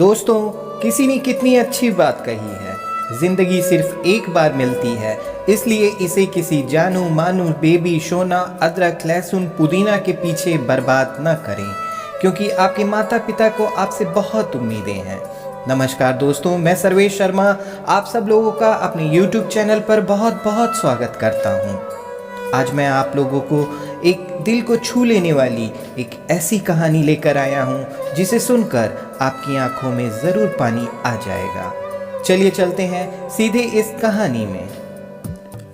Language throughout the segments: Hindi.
दोस्तों, किसी ने कितनी अच्छी बात कही है, जिंदगी सिर्फ एक बार मिलती है, इसलिए इसे किसी जानू मानू बेबी सोना अदरक लहसुन पुदीना के पीछे बर्बाद न करें, क्योंकि आपके माता पिता को आपसे बहुत उम्मीदें हैं। नमस्कार दोस्तों, मैं सर्वेश शर्मा आप सब लोगों का अपने YouTube चैनल पर बहुत बहुत स्वागत करता हूं। आज मैं आप लोगों को एक दिल को छू लेने वाली एक ऐसी कहानी लेकर आया हूं जिसे सुनकर आपकी आंखों में ज़रूर पानी आ जाएगा। चलिए चलते हैं सीधे इस कहानी में।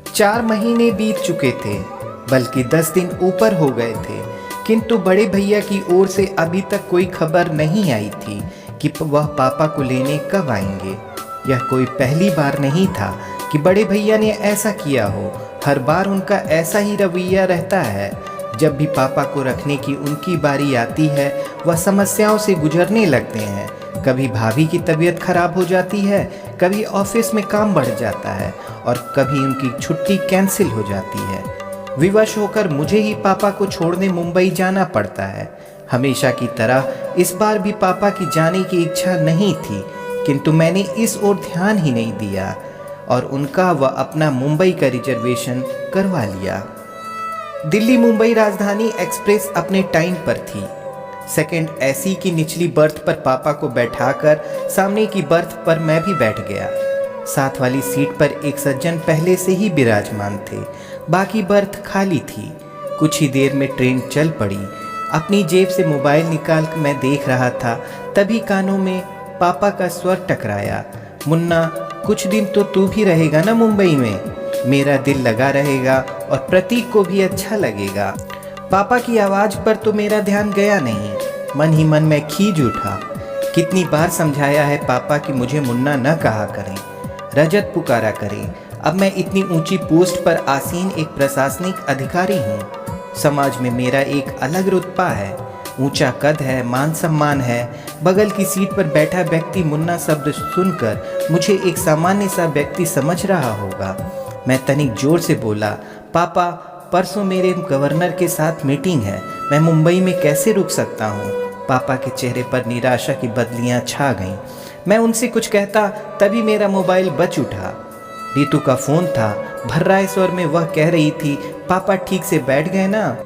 4 महीने बीत चुके थे, बल्कि 10 दिन ऊपर हो गए थे, किंतु बड़े भैया की ओर से अभी तक कोई खबर नहीं आई थी कि वह पापा को लेने कब आएंगे। यह कोई पहली बार नहीं था कि बड़े भैया ने ऐसा किया हो। हर बार उनका ऐसा ही रवैया रहता है। जब भी पापा को रखने की उनकी बारी आती है, वह समस्याओं से गुजरने लगते हैं। कभी भाभी की तबीयत खराब हो जाती है, कभी ऑफिस में काम बढ़ जाता है और कभी उनकी छुट्टी कैंसिल हो जाती है। विवश होकर मुझे ही पापा को छोड़ने मुंबई जाना पड़ता है। हमेशा की तरह इस बार भी पापा की जाने की इच्छा नहीं थी, किंतु मैंने इस ओर ध्यान ही नहीं दिया और उनका व अपना मुंबई का रिजर्वेशन करवा लिया। दिल्ली मुंबई राजधानी एक्सप्रेस अपने टाइम पर थी। सेकंड एसी की निचली बर्थ पर पापा को बैठाकर सामने की बर्थ पर मैं भी बैठ गया। साथ वाली सीट पर एक सज्जन पहले से ही विराजमान थे, बाकी बर्थ खाली थी। कुछ ही देर में ट्रेन चल पड़ी। अपनी जेब से मोबाइल निकाल कर मैं देख रहा था, तभी कानों में पापा का स्वर टकराया। मुन्ना, कुछ दिन तो तू भी रहेगा ना मुंबई में? मेरा दिल लगा रहेगा और प्रतीक को भी अच्छा लगेगा। पापा की आवाज़ पर तो मेरा ध्यान गया नहीं, मन ही मन में खींच उठा। कितनी बार समझाया है पापा कि मुझे मुन्ना न कहा करें, रजत पुकारा करें। अब मैं इतनी ऊंची पोस्ट पर आसीन एक प्रशासनिक अधिकारी हूँ। समाज में मेरा एक अलग रुतबा है, ऊंचा कद है, मान सम्मान है। बगल की सीट पर बैठा व्यक्ति मुन्ना शब्द सुनकर मुझे एक सामान्य सा व्यक्ति समझ रहा होगा। मैं तनिक जोर से बोला, पापा, परसों मेरे गवर्नर के साथ मीटिंग है, मैं मुंबई में कैसे रुक सकता हूँ? पापा के चेहरे पर निराशा की बदलियाँ छा गईं। मैं उनसे कुछ कहता, तभी मेरा मोबाइल बज उठा। रीतू का फ़ोन था। भर्राए स्वर में वह कह रही थी, पापा ठीक से बैठ गए ना?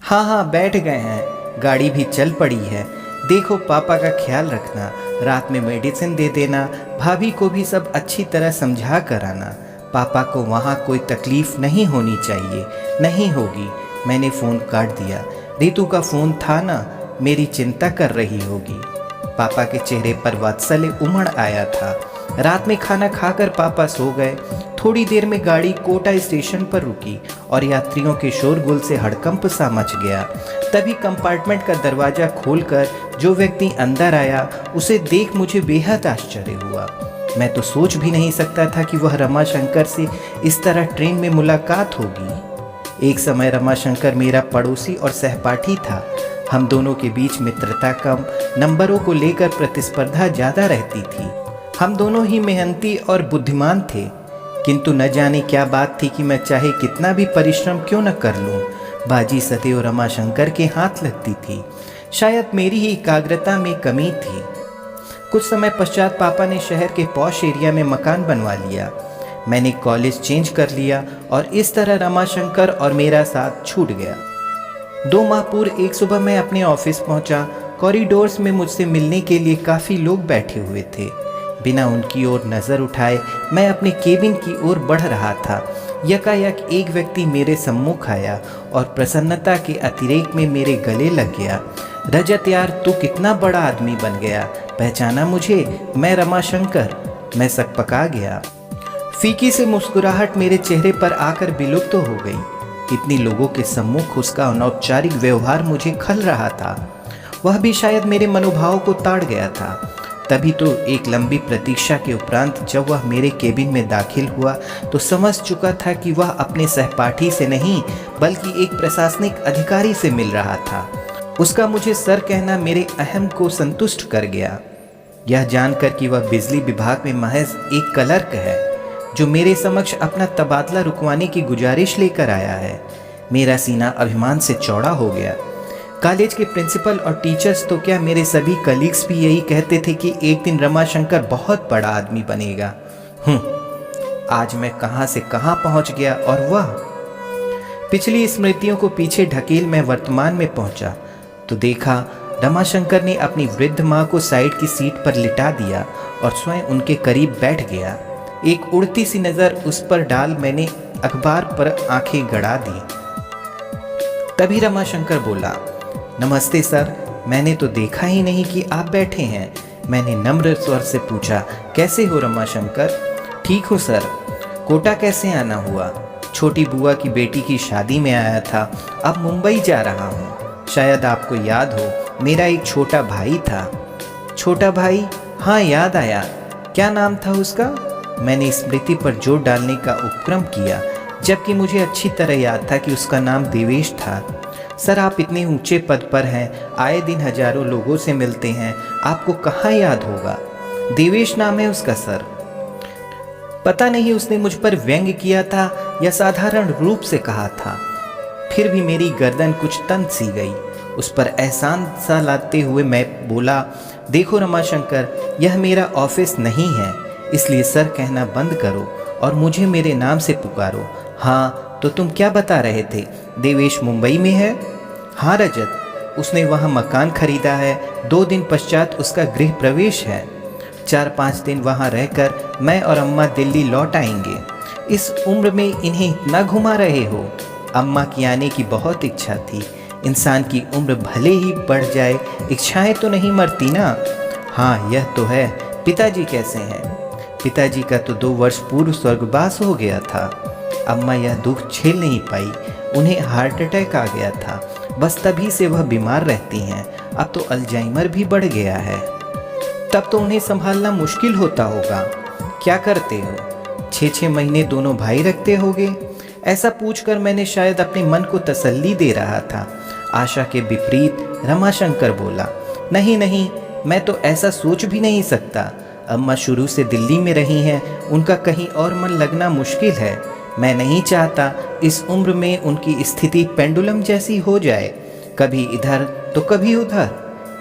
हाँ, बैठ गए हैं, गाड़ी भी चल पड़ी है। देखो, पापा का ख्याल रखना, रात में मेडिसिन दे देना, भाभी को भी सब अच्छी तरह समझा कर आना। पापा को वहाँ कोई तकलीफ़ नहीं होनी चाहिए। नहीं होगी। मैंने फ़ोन काट दिया। रीतू का फ़ोन था ना, मेरी चिंता कर रही होगी। पापा के चेहरे पर वात्सल्य उमड़ आया था। रात में खाना खाकर पापा सो गए। थोड़ी देर में गाड़ी कोटा स्टेशन पर रुकी और यात्रियों के शोरगुल से हड़कंप सा मच गया। तभी कंपार्टमेंट का दरवाज़ा खोलकर जो व्यक्ति अंदर आया, उसे देख मुझे बेहद आश्चर्य हुआ। मैं तो सोच भी नहीं सकता था कि वह रमाशंकर से इस तरह ट्रेन में मुलाकात होगी। एक समय रमाशंकर मेरा पड़ोसी और सहपाठी था। हम दोनों के बीच मित्रता कम, नंबरों को लेकर प्रतिस्पर्धा ज़्यादा रहती थी। हम दोनों ही मेहनती और बुद्धिमान थे, किंतु न जाने क्या बात थी कि मैं चाहे कितना भी परिश्रम क्यों न कर लूं, बाजी सदैव रमाशंकर के हाथ लगती थी। शायद मेरी ही एकाग्रता में कमी थी। कुछ समय पश्चात पापा ने शहर के पॉश एरिया में मकान बनवा लिया। मैंने कॉलेज चेंज कर लिया और इस तरह रमाशंकर और मेरा साथ छूट गया। 2 माह पूर्व एक सुबह मैं अपने ऑफिस पहुंचा। कॉरिडोर्स में मुझसे मिलने के लिए काफ़ी लोग बैठे हुए थे। बिना उनकी ओर नज़र उठाए मैं अपने केबिन की ओर बढ़ रहा था। यकायक एक व्यक्ति मेरे सम्मुख आया और प्रसन्नता के अतिरेक में मेरे गले लग गया। रजत यार, तू कितना बड़ा आदमी बन गया, पहचाना मुझे? मैं रमाशंकर। मैं सकपका गया। फीकी से मुस्कुराहट मेरे चेहरे पर आकर विलुप्त हो गई। इतनी लोगों के सम्मुख उसका अनौपचारिक व्यवहार मुझे खल रहा था। वह भी शायद मेरे मनोभाव को ताड़ गया था। तभी तो एक लंबी प्रतीक्षा के उपरांत जब वह मेरे केबिन में दाखिल हुआ तो समझ चुका था कि वह अपने सहपाठी से नहीं, बल्कि एक प्रशासनिक अधिकारी से मिल रहा था। उसका मुझे सर कहना मेरे अहम को संतुष्ट कर गया। यह जानकर कि वह बिजली विभाग में महज एक क्लर्क है, जो मेरे समक्ष अपना तबादला रुकवाने की गुजारिश लेकर आया है, मेरा सीना अभिमान से चौड़ा हो गया। कॉलेज के प्रिंसिपल और टीचर्स तो क्या, मेरे सभी कलीग्स भी यही कहते थे कि एक दिन रमाशंकर बहुत बड़ा आदमी बनेगा। आज मैं कहाँ से कहाँ पहुँच गया। और वह पिछली स्मृतियों को पीछे ढकेल मैं वर्तमान में पहुँचा तो देखा रमाशंकर ने अपनी वृद्ध माँ को साइड की सीट पर लिटा दिया और स्वयं उनके करीब बैठ गया। एक उड़ती सी नज़र उस पर डाल मैंने अखबार पर आंखें गड़ा दी। तभी रमाशंकर बोला, नमस्ते सर, मैंने तो देखा ही नहीं कि आप बैठे हैं। मैंने नम्र स्वर से पूछा, कैसे हो रमाशंकर? ठीक हूँ सर। कोटा कैसे आना हुआ? छोटी बुआ की बेटी की शादी में आया था, अब मुंबई जा रहा हूँ। शायद आपको याद हो, मेरा एक छोटा भाई था। छोटा भाई? हाँ, याद आया। क्या नाम था उसका? मैंने स्मृति पर जोर डालने का उपक्रम किया, जबकि मुझे अच्छी तरह याद था कि उसका नाम देवेश था। सर, आप इतने ऊंचे पद पर हैं, आए दिन हजारों लोगों से मिलते हैं, आपको कहाँ याद होगा? देवेश नाम है उसका सर। पता नहीं उसने मुझ पर व्यंग किया था या साधारण रूप से कहा था, फिर भी मेरी गर्दन कुछ तन सी गई। उस पर एहसान सा लाते हुए मैं बोला, देखो रमाशंकर, यह मेरा ऑफिस नहीं है, इसलिए सर कहना बंद करो और मुझे मेरे नाम से पुकारो। हाँ, तो तुम क्या बता रहे थे? देवेश मुंबई में है? हाँ रजत, उसने वहाँ मकान खरीदा है। 2 दिन पश्चात उसका गृह प्रवेश है। 4-5 दिन वहाँ रहकर मैं और अम्मा दिल्ली लौट आएंगे। इस उम्र में इन्हें इतना घुमा रहे हो? अम्मा की आने की बहुत इच्छा थी। इंसान की उम्र भले ही बढ़ जाए, इच्छाएं तो नहीं मरती ना। हाँ, यह तो है। पिताजी कैसे हैं? पिताजी का तो 2 वर्ष पूर्व स्वर्गवास हो गया था। अम्मा यह दुख झेल नहीं पाई, उन्हें हार्ट अटैक आ गया था, बस तभी से वह बीमार रहती हैं। अब तो अल्जाइमर भी बढ़ गया है। तब तो उन्हें संभालना मुश्किल होता होगा। क्या करते हो? 6-6 महीने दोनों भाई रखते होगे? ऐसा पूछकर मैंने शायद अपने मन को तसल्ली दे रहा था। आशा के विपरीत रमाशंकर बोला, नहीं नहीं, मैं तो ऐसा सोच भी नहीं सकता। अम्मा शुरू से दिल्ली में रही हैं, उनका कहीं और मन लगना मुश्किल है। मैं नहीं चाहता इस उम्र में उनकी स्थिति पेंडुलम जैसी हो जाए, कभी इधर तो कभी उधर।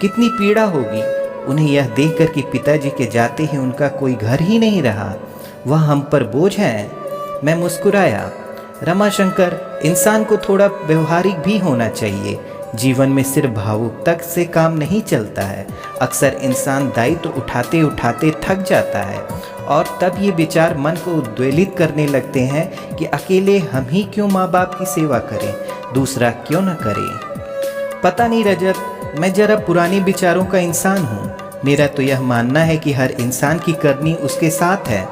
कितनी पीड़ा होगी उन्हें यह देखकर कि पिताजी के जाते ही उनका कोई घर ही नहीं रहा, वह हम पर बोझ है। मैं मुस्कुराया। रमाशंकर, इंसान को थोड़ा व्यवहारिक भी होना चाहिए। जीवन में सिर्फ भावुकता से काम नहीं चलता है। अक्सर इंसान दायित्व उठाते उठाते थक जाता है और तब ये विचार मन को उद्वेलित करने लगते हैं कि अकेले हम ही क्यों माँ बाप की सेवा करें, दूसरा क्यों न करे। पता नहीं रजत, मैं जरा पुराने विचारों का इंसान हूँ। मेरा तो यह मानना है कि हर इंसान की करनी उसके साथ है।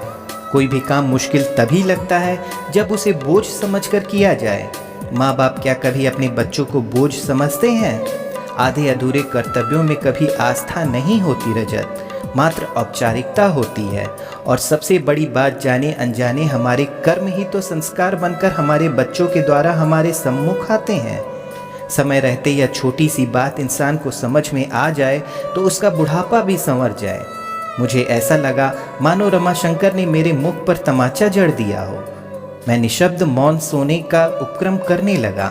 कोई भी काम मुश्किल तभी लगता है जब उसे बोझ समझकर किया जाए। माँ बाप क्या कभी अपने बच्चों को बोझ समझते हैं? आधे अधूरे कर्तव्यों में कभी आस्था नहीं होती रजत, मात्र औपचारिकता होती है। और सबसे बड़ी बात, जाने अनजाने हमारे कर्म ही तो संस्कार बनकर हमारे बच्चों के द्वारा हमारे सम्मुख आते हैं। समय रहते यह छोटी सी बात इंसान को समझ में आ जाए तो उसका बुढ़ापा भी संवर जाए। मुझे ऐसा लगा मानो रमाशंकर ने मेरे मुख पर तमाचा जड़ दिया हो। मैं निशब्द मौन सोने का उपक्रम करने लगा,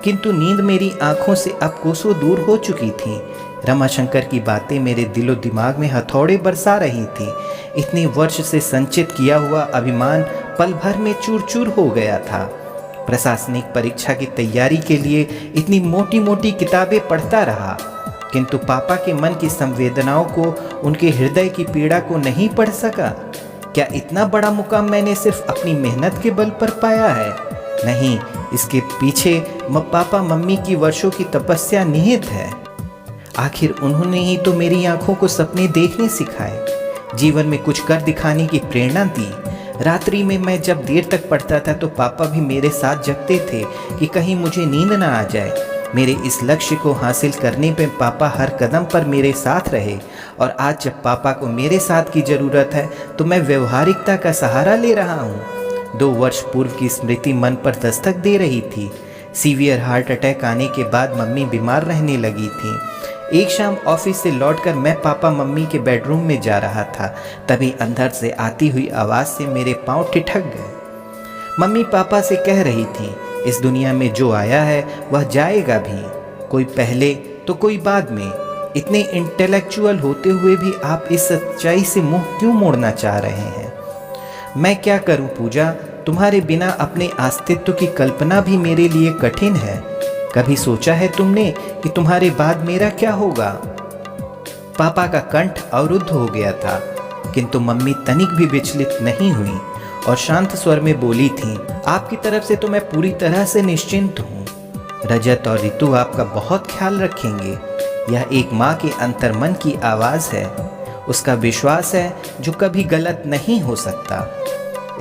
किंतु नींद मेरी आंखों से अब कोसों दूर हो चुकी थी। रमाशंकर की बातें मेरे दिलो दिमाग में हथौड़े बरसा रही थी। इतने वर्ष से संचित किया हुआ अभिमान पल भर में चूर चूर हो गया था। प्रशासनिक परीक्षा की तैयारी के लिए इतनी मोटी मोटी किताबें पढ़ता रहा, किंतु पापा के मन की संवेदनाओं को, उनके हृदय की पीड़ा को नहीं पढ़ सका। क्या इतना बड़ा मुकाम मैंने सिर्फ अपनी मेहनत के बल पर पाया है? नहीं, इसके पीछे पापा मम्मी की वर्षों की तपस्या निहित है। आखिर उन्होंने ही तो मेरी आंखों को सपने देखने सिखाए, जीवन में कुछ कर दिखाने की प्रेरणा दी। रात्रि में मैं जब देर तक पढ़ता था तो पापा भी मेरे साथ जगते थे कि कहीं मुझे नींद ना आ जाए। मेरे इस लक्ष्य को हासिल करने पे पापा हर कदम पर मेरे साथ रहे, और आज जब पापा को मेरे साथ की ज़रूरत है तो मैं व्यवहारिकता का सहारा ले रहा हूँ। 2 वर्ष पूर्व की स्मृति मन पर दस्तक दे रही थी। सीवियर हार्ट अटैक आने के बाद मम्मी बीमार रहने लगी थी। एक शाम ऑफिस से लौटकर मैं पापा मम्मी के बेडरूम में जा रहा था, तभी अंदर से आती हुई आवाज़ से मेरे पांव ठिठक गए। मम्मी पापा से कह रही थी, इस दुनिया में जो आया है वह जाएगा भी, कोई पहले तो कोई बाद में। इतने इंटेलेक्चुअल होते हुए भी आप इस सच्चाई से मुंह क्यों मोड़ना चाह रहे हैं? मैं क्या करूं पूजा, तुम्हारे बिना अपने अस्तित्व की कल्पना भी मेरे लिए कठिन है। कभी सोचा है तुमने कि तुम्हारे बाद मेरा क्या होगा? पापा का कंठ अवरुद्ध हो गया था, किंतु मम्मी तनिक भी विचलित नहीं हुई और शांत स्वर में बोली थी, आपकी तरफ से तो मैं पूरी तरह से निश्चिंत हूँ। रजत और ऋतु आपका बहुत ख्याल रखेंगे। यह एक माँ के अंतर्मन की आवाज़ है, उसका विश्वास है जो कभी गलत नहीं हो सकता।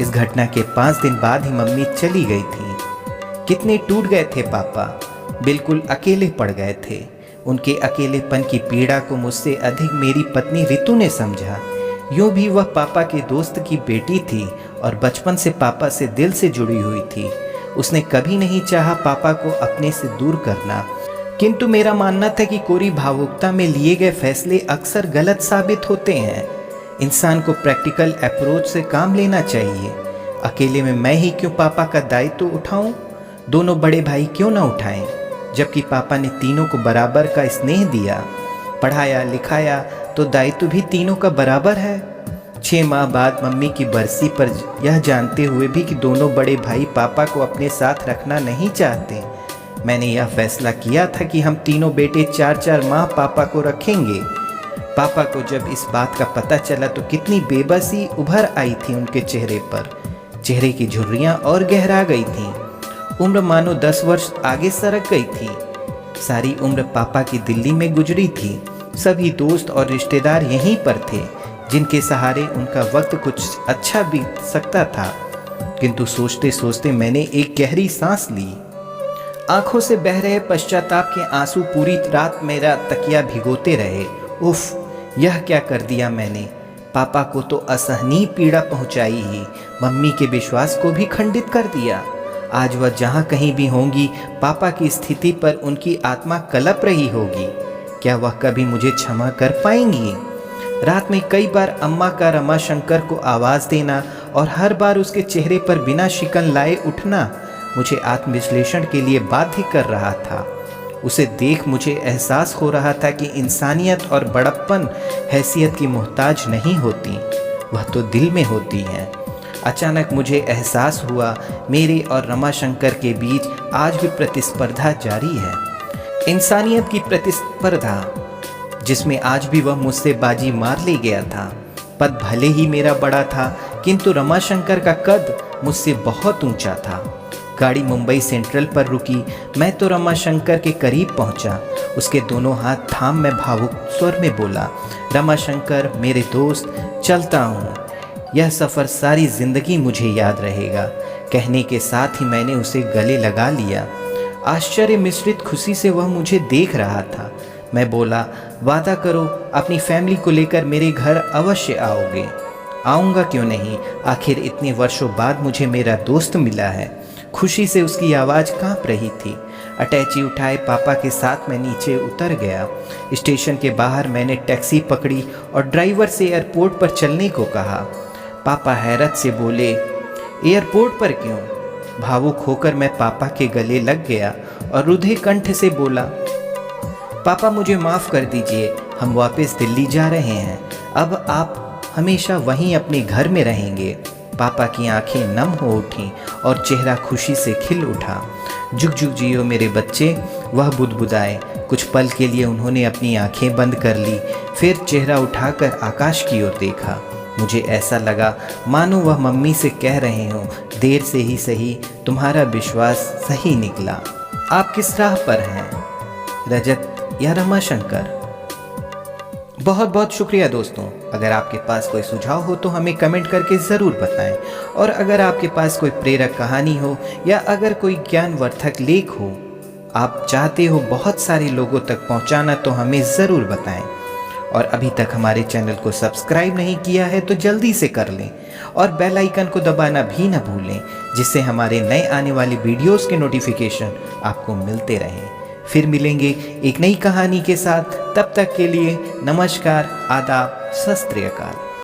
इस घटना के 5 दिन बाद ही मम्मी चली गई थी। कितने टूट गए थे पापा, बिल्कुल अकेले पड़ गए थे। उनके अकेलेपन की पीड़ा को मुझसे अधिक मेरी पत्नी ऋतु ने समझा। यूँ भी वह पापा के दोस्त की बेटी थी और बचपन से पापा से दिल से जुड़ी हुई थी। उसने कभी नहीं चाहा पापा को अपने से दूर करना, किंतु मेरा मानना था कि कोरी भावुकता में लिए गए फैसले अक्सर गलत साबित होते हैं। इंसान को प्रैक्टिकल अप्रोच से काम लेना चाहिए। अकेले में मैं ही क्यों पापा का दायित्व उठाऊं? दोनों बड़े भाई क्यों ना उठाएं? जबकि पापा ने तीनों को बराबर का स्नेह दिया, पढ़ाया लिखाया, तो दायित्व भी तीनों का बराबर है। 6 माह बाद मम्मी की बरसी पर यह जानते हुए भी कि दोनों बड़े भाई पापा को अपने साथ रखना नहीं चाहते, मैंने यह फैसला किया था कि हम तीनों बेटे 4-4 माह पापा को रखेंगे। पापा को जब इस बात का पता चला तो कितनी बेबसी उभर आई थी उनके चेहरे पर। चेहरे की झुर्रियाँ और गहरा गई थीं। उम्र मानो 10 वर्ष आगे सरक गई थी। सारी उम्र पापा की दिल्ली में गुजरी थी। सभी दोस्त और रिश्तेदार यहीं पर थे, जिनके सहारे उनका वक्त कुछ अच्छा बीत सकता था। किंतु सोचते सोचते मैंने एक गहरी सांस ली। आंखों से बह रहे पश्चाताप के आंसू पूरी रात मेरा तकिया भिगोते रहे। उफ, यह क्या कर दिया मैंने? पापा को तो असहनीय पीड़ा पहुंचाई ही, मम्मी के विश्वास को भी खंडित कर दिया। आज वह जहाँ कहीं भी होंगी, पापा की स्थिति पर उनकी आत्मा कलप रही होगी। क्या वह कभी मुझे क्षमा कर पाएंगी? रात में कई बार अम्मा का रमाशंकर को आवाज़ देना और हर बार उसके चेहरे पर बिना शिकन लाए उठना मुझे आत्मविश्लेषण के लिए बाध्य कर रहा था। उसे देख मुझे एहसास हो रहा था कि इंसानियत और बड़प्पन हैसियत की मोहताज नहीं होती, वह तो दिल में होती हैं। अचानक मुझे एहसास हुआ मेरे और रमाशंकर के बीच आज भी प्रतिस्पर्धा जारी है। इंसानियत की प्रतिस्पर्धा, जिसमें आज भी वह मुझसे बाजी मार ले गया था। पद भले ही मेरा बड़ा था, किंतु रमाशंकर का कद मुझसे बहुत ऊंचा था। गाड़ी मुंबई सेंट्रल पर रुकी। मैं तो रमाशंकर के करीब पहुंचा। उसके दोनों हाथ थाम मैं भावुक स्वर में बोला, रमाशंकर मेरे दोस्त, चलता हूँ। यह सफ़र सारी ज़िंदगी मुझे याद रहेगा। कहने के साथ ही मैंने उसे गले लगा लिया। आश्चर्य मिश्रित खुशी से वह मुझे देख रहा था। मैं बोला, वादा करो अपनी फैमिली को लेकर मेरे घर अवश्य आओगे। आऊँगा क्यों नहीं, आखिर इतने वर्षों बाद मुझे मेरा दोस्त मिला है। खुशी से उसकी आवाज़ कांप रही थी। अटैची उठाए पापा के साथ मैं नीचे उतर गया। स्टेशन के बाहर मैंने टैक्सी पकड़ी और ड्राइवर से एयरपोर्ट पर चलने को कहा। पापा हैरत से बोले, एयरपोर्ट पर क्यों? भावुक होकर मैं पापा के गले लग गया और रुधे कंठ से बोला, पापा मुझे माफ़ कर दीजिए, हम वापस दिल्ली जा रहे हैं। अब आप हमेशा वहीं अपने घर में रहेंगे। पापा की आंखें नम हो उठीं और चेहरा खुशी से खिल उठा। जुग जुग जियो मेरे बच्चे, वह बुदबुदाए। कुछ पल के लिए उन्होंने अपनी आंखें बंद कर ली, फिर चेहरा उठाकर आकाश की ओर देखा। मुझे ऐसा लगा मानो वह मम्मी से कह रहे हों, देर से ही सही, तुम्हारा विश्वास सही निकला। आप किस राह पर हैं, रजत या रमाशंकर? बहुत बहुत शुक्रिया दोस्तों। अगर आपके पास कोई सुझाव हो तो हमें कमेंट करके ज़रूर बताएं, और अगर आपके पास कोई प्रेरक कहानी हो या अगर कोई ज्ञानवर्धक लेख हो आप चाहते हो बहुत सारे लोगों तक पहुंचाना, तो हमें ज़रूर बताएं। और अभी तक हमारे चैनल को सब्सक्राइब नहीं किया है तो जल्दी से कर लें और बेल आइकन को दबाना भी न भूलें, जिससे हमारे नए आने वाली वीडियोस के नोटिफिकेशन आपको मिलते रहें। फिर मिलेंगे एक नई कहानी के साथ। तब तक के लिए नमस्कार, आदाब, सत श्री अकाल।